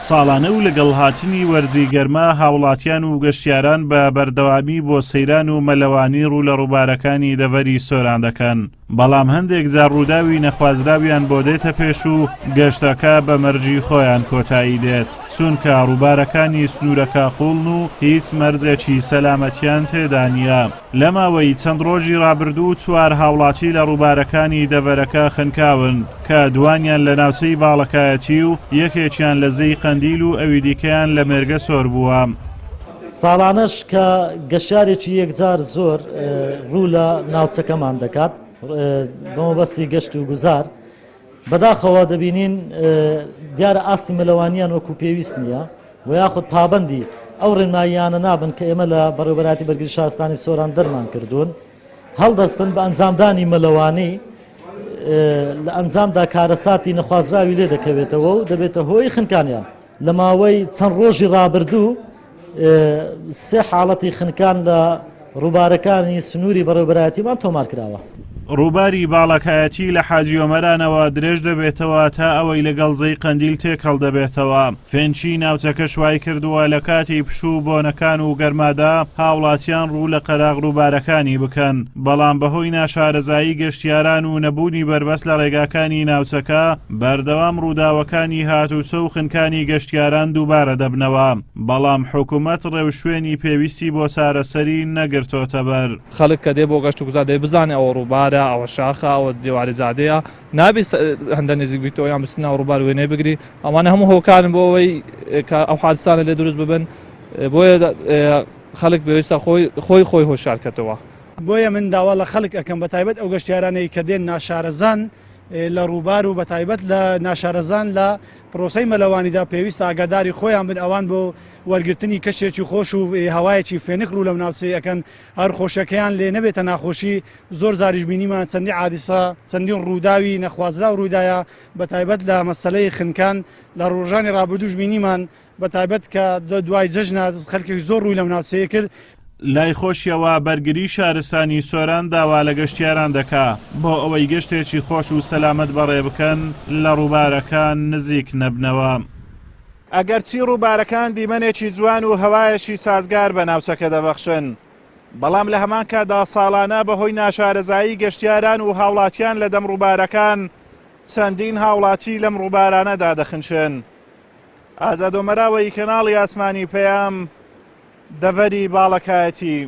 ساڵانە و لەگەڵ هاتنی وەرزی گەرما هاوڵاتیان و گەشتیاران بە بەردەوامی بۆ سەیران و مەلەوانی ڕوو لە ڕووبارەکانی دەڤەری سۆران دەکەن. بەڵام هەندێک جار ڕووداوی نەخوازراویان بۆ دێتە پێش و گەشتەکە بە مەرجی خۆیان کۆتایی دێت، چونکە ڕووبارەکانی سنوورەکە قوڵن و هیچ مەرجێکی سەلامەتیان تێدا نییە. لە ماوەی چەند ڕۆژی ڕابردوو 4 هاوڵاتی لە ڕووبارەکانی دەڤەرەکە خنکاون کە دوانیان لە ناوچەی باڵەکایەتی و یەکێکیان لە زەی قەندیل و ئەوی دیکەیان لە مێرگە سۆر بووە. ساڵانەش کە گەشتارێکی یەکجار زۆر ڕوو لە ناوچەکەمان دەکات بەمەبەستی گەشت و گوزار، بەداخەوە دەبینین دیارە ئاستی مەلەوانیان وەکو پێویست نییە و یاخود پابەندی ئەو ڕێنماییانە نابن کە ئێمە لە بەڕێوەبەراتی بەرگری شارستانی سۆران دەرمان کردوون، هەڵدەستن بە ئەنجامدانی مەلەوانی لە ئەنجامدا کارەساتی نەخوازراوی لێ دەکەوێتەوە و دەبێتە هۆی خنکانیان. لە ماوەی چەند ڕۆژی ڕابردوو 3 حاڵەتی خنکان لە ڕووبارەکانی سنووری بەڕێوەبەرایەتیمان تۆمار کراوە. ڕووباری باڵەکایەتی لە حاجی ئۆمەرانەوە درێژ دەبێتەوە تا ئەوەی لەگەڵ زەی قەندیل تێکەڵ دەبێتەوە. فێنچی ناوچەکە شوای کردووە لە کاتی پشوو بۆنەکان و گەرمادا هاوڵاتیان ڕوو لە قەراغ ڕووبارەکانی بکەن، بەڵام بەهۆی ناشارەزایی گەشتیاران و نەبوونی بربەست لە ڕێگاکانی ناوچەکە بەردەوام ڕووداوەکانی هاتوچە و خنکانی گەشتیاران دووبارە دەبنەوە، بەڵام حکوومەت ڕێوشوێنی پێویستی بۆ چارەسەری نەگرتۆتە بەر. خەڵک کە دێ بۆ گەشت و گوزار دەی بزانێ ئەوە ڕووبارە، ئەوە شاخە، ئەوە دیواری زادەیە، نابێت هەندە نزیک بیتەوە یان بستنە ڕووبار وێنەی بگری. ئەوانە هەموو هۆکارن بۆ ئەوەی ئەو حادسانە لێ دروست ببن، بۆیە خەڵک پێویستە خۆی هۆشیارکەتەوە. بۆیە من داوا لە خەڵک ئەەکەم بەتایبەت ئەو گەشتیارانەی کە دێن ناشارەزان لە ڕووبار و بەتایبەت لە ناشارەزان لە پرۆسەی مەلەوانیدا پێویستە ئاگاداری خۆیان بن، ئەوان بۆ وەرگرتنی کەشێکی خۆش و هەوایەکی فێنک ڕوو لەم ناوچەی ئەەکەن، هەر خۆشەکەیان لێ نەبێتە ناخۆشی. زۆر زاریش بینیمان چەندی عادیسە چەندین ڕووداوی نەخوازرا و ڕوودایە بەتایبەت لە مەسەلەی خنکان لە ڕۆژانی ڕابردووش بینیمان، بەتایبەت کە دوای جەژنە خەڵکێک زۆر ڕووی لەم ناوچەیە کرد. لای خۆشیەوە بەرگری شارستانی سۆران داوا لە گەشتیاران دەکا بۆ ئەوەی گەشتێکی خۆش و سەلامەت بەڕێ بکەن لە ڕووبارەکان نزیک نەبنەوە. ئەگەرچی ڕووبارەکان دیمەنێکی جوان و هەوایەکی سازگار بە ناوچەکە دەبەخشن، بەڵام لە هەمان کاتدا ساڵانە بەهۆی ناشارەزایی گەشتیاران و هاوڵاتیان لە دەم ڕووبارەکان چەندین هاوڵاتی لەم ڕووبارانەدا دەخنچن. ئازاد ئۆمەراوەی کەناڵی ئاسمانی پەیام، دەڤەری باڵەکایەتی.